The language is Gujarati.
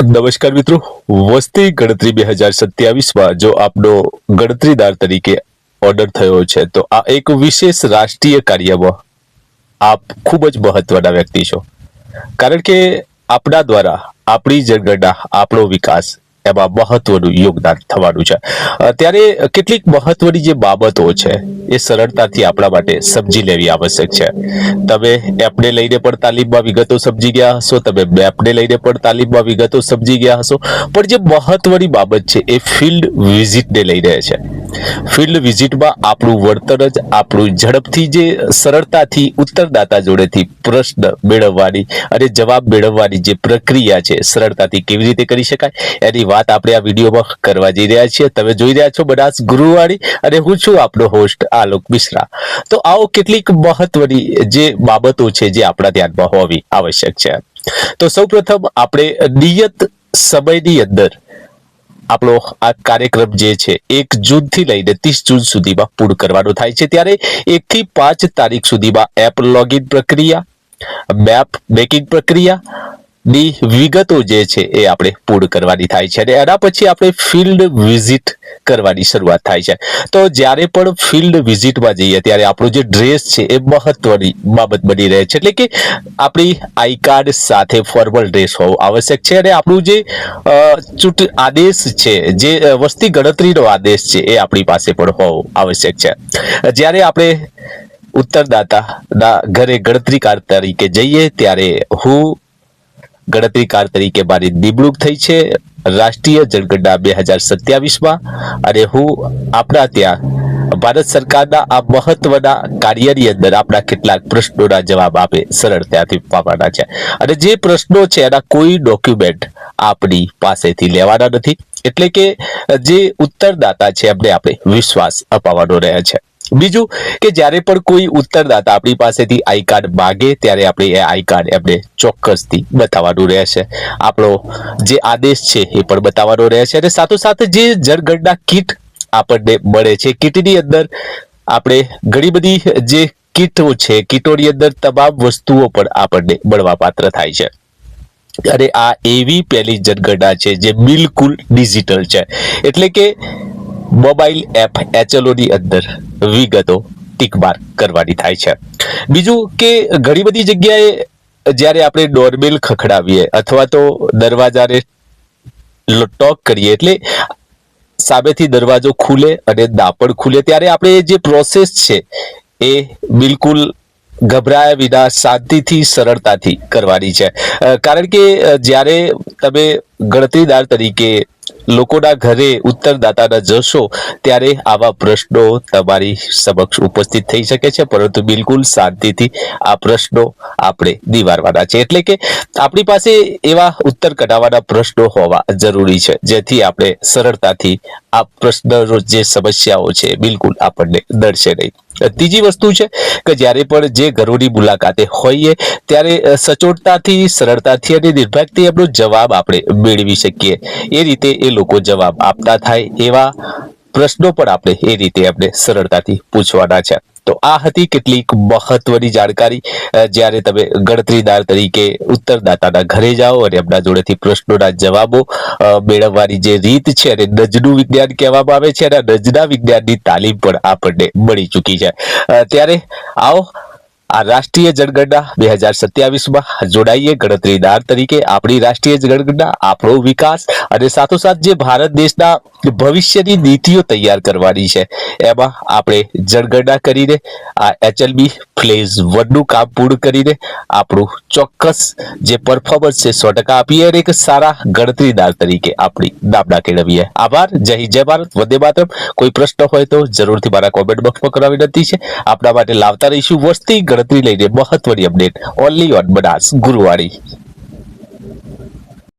નમસ્કાર મિત્રો, વસ્તી ગણતરી 2027માં જો આપનો ગણતરીદાર તરીકે ઓર્ડર થયો છે તો આ એક વિશેષ રાષ્ટ્રીય કાર્યમાં આપ ખૂબ જ મહત્વના વ્યક્તિ છો, કારણ કે આપણા દ્વારા આપણી જનગણના, આપણો વિકાસ એમાં મહત્વનું યોગદાન થવાનું છે. ત્યારે કેટલીક મહત્વની જે બાબતો છે એ સરળતાથી આપણા માટે સમજી લેવી આવશ્યક છે. તમે એપને લઈને પણ તાલીમમાં વિગતો સમજી ગયા હશો, તમે મેપને લઈને પણ તાલીમમાં વિગતો સમજી ગયા હશો, પણ જે મહત્વની બાબત છે એ ફિલ્ડ વિઝિટને લઈને છે. ફિલ્ડ વિઝિટમાં આપણું વર્તન જ આપણું ઝડપથી જે સરળતાથી ઉત્તરદાતા જોડેથી પ્રશ્ન મેળવવાની અને જવાબ મેળવવાની જે પ્રક્રિયા છે સરળતાથી કેવી રીતે કરી શકાય એની વાત આપણે આ વિડીયોમાં કરવા જઈ રહ્યા છીએ. તમે જોઈ રહ્યા છો બનાસ ગુરુવાણી અને હું છું આપનો હોસ્ટ આલોક મિશ્રા. તો આવો કેટલીક મહત્વની જે બાબતો છે જે આપણા ધ્યાનમાં હોવી આવશ્યક છે. તો સૌપ્રથમ આપણે નિયત સમયની અંદર આપણો આ કાર્યક્રમ જે છે 1 જૂનથી લઈને 30 જૂન સુધીમાં પૂર્ણ કરવાનો થાય છે. ત્યારે 1 થી 5 તારીખ સુધીમાં એપ લોગિન પ્રક્રિયા, મેપ મેકિંગ પ્રક્રિયા ની વિગતો જે છે એ આપણે પૂર્ણ કરવાની થાય છે અને એના પછી આપણે ફિલ્ડ વિઝિટ કરવાની શરૂઆત થાય છે. તો જ્યારે પણ ફિલ્ડ વિઝિટમાં જઈએ ત્યારે આપણો જે ડ્રેસ છે એ મહત્વની બાબત બની રહે છે, એટલે કે આપણી આઈ કાર્ડ સાથે ફોર્મલ ડ્રેસ હોવો આવશ્યક છે અને આપણું જે આદેશ છે, જે વસ્તી ગણતરીનો આદેશ છે એ આપણી પાસે પણ હોવો આવશ્યક છે. જ્યારે આપણે ઉત્તરદાતાના ઘરે ગણતરીકાર તરીકે જઈએ ત્યારે હું ગણતરીકાર તરીકે મારી નિમણૂક થઈ છે રાષ્ટ્રીય જનગણના 2027માં અને હું આપણા ત્યાં ભારત સરકારના આ મહત્વના કાર્યની અંદર આપણા કેટલાક પ્રશ્નોના જવાબ આપે સરળતાથી પામવાના છે. અને જે પ્રશ્નો છે એના કોઈ ડોક્યુમેન્ટ આપણી પાસેથી લેવાના નથી, એટલે કે જે ઉત્તરદાતા છે એમને આપણે વિશ્વાસ અપાવવાનો રહે છે. બીજું કે જ્યારે પણ કોઈ ઉત્તરદાતા આપણી પાસેથી આઈ કાર્ડ માંગે ત્યારે આપણે એ આઈ કાર્ડ એમને ચોક્કસથી બતાવવાનું રહેશે. આપણો જે આદેશ છે એ પણ બતાવવાનો રહેશે અને સાથોસાથ જે જનગણના કીટ આપણને મળે છે, કીટની અંદર આપણે ઘણી બધી જે કીટો છે, કીટોની અંદર તમામ વસ્તુઓ પણ આપણને મળવા પાત્ર થાય છે. અને આ એવી પહેલી જનગણના છે જે બિલકુલ ડિજિટલ છે, એટલે કે મોબાઈલ એપ HLO ની અંદર વિગતો ટીક માર્ક કરવાની થાય છે. બીજું કે ઘણી બધી જગ્યાએ જ્યારે આપણે ડોરબેલ ખખડાવીએ અથવા તો દરવાજાને ટોક કરીએ એટલે સામેથી દરવાજો ખુલે અને દાપણ ખુલે ત્યારે આપણે જે પ્રોસેસ છે એ બિલકુલ ગભરાયા વિના શાંતિથી સરળતાથી કરવાની છે. કારણ કે જ્યારે તમે ગણતરીદાર તરીકે લોકોના ઘરે ઉત્તરદાતાના જશો ત્યારે આવા પ્રશ્નો તમારી સમક્ષ ઉપસ્થિત થઈ શકે છે, પરંતુ બિલકુલ શાંતિથી આ પ્રશ્નો આપણે નિવારવાના છે. એટલે કે આપણી પાસે એવા ઉત્તર કઢાવવાના પ્રશ્નો હોવા જરૂરી છે જેથી આપણે સરળતાથી આ પ્રશ્નનો જે સમસ્યાઓ છે બિલકુલ આપણને નડશે નહીં. ત્રીજી વસ્તુ છે કે જ્યારે પણ જે ઘરોની મુલાકાતે હોઈએ ત્યારે સચોટતાથી, સરળતાથી અને નિર્ભયતાથી એમનો જવાબ આપણે મેળવી શકીએ એ રીતે એ લોકો જવાબ આપતા થાય એવા પ્રશ્નો પણ આપણે એ રીતે એમને સરળતાથી પૂછવાના છે. તો આ હતી કેટલીક મહત્વની જાણકારી. જ્યારે તમે ગણતરીદાર તરીકે ઉત્તરદાતાના ઘરે જાઓ અને એમના જોડેથી પ્રશ્નોના જવાબો મેળવવાની જે રીત છે અને નજનું વિજ્ઞાન કહેવામાં આવે છે અને નજના વિજ્ઞાનની તાલીમ પણ આપણને મળી ચૂકી છે. ત્યારે આવો આ રાષ્ટ્રીય જનગણના 2027માં જોડાઈએ ગણતરીદાર તરીકે. આપણી રાષ્ટ્રીય જનગણના, આપણો વિકાસ અને સાથોસાથ જે ભારત દેશના ભવિષ્યની નીતિઓ તૈયાર કરવાની છે એમાં આપણે જનગણના કરીને આ HLB ફેઝ 1નું કામ પૂર્ણ કરીને આપણું ચોક્કસ જે પરફોર્મન્સ છે 100% આપીએ અને એક સારા ગણતરીદાર તરીકે આપણી નામના કેળવીએ. આભાર. જય હિન્દ, જય ભારત, વંદે માતરમ. કોઈ પ્રશ્ન હોય તો જરૂરથી મારા કોમેન્ટ બોક્સમાં કરવા વિનંતી છે. આપણા માટે લાવતા રહીશું વસ્તી ગણતરી લઈને મહત્વની update only on Banas Guruvani.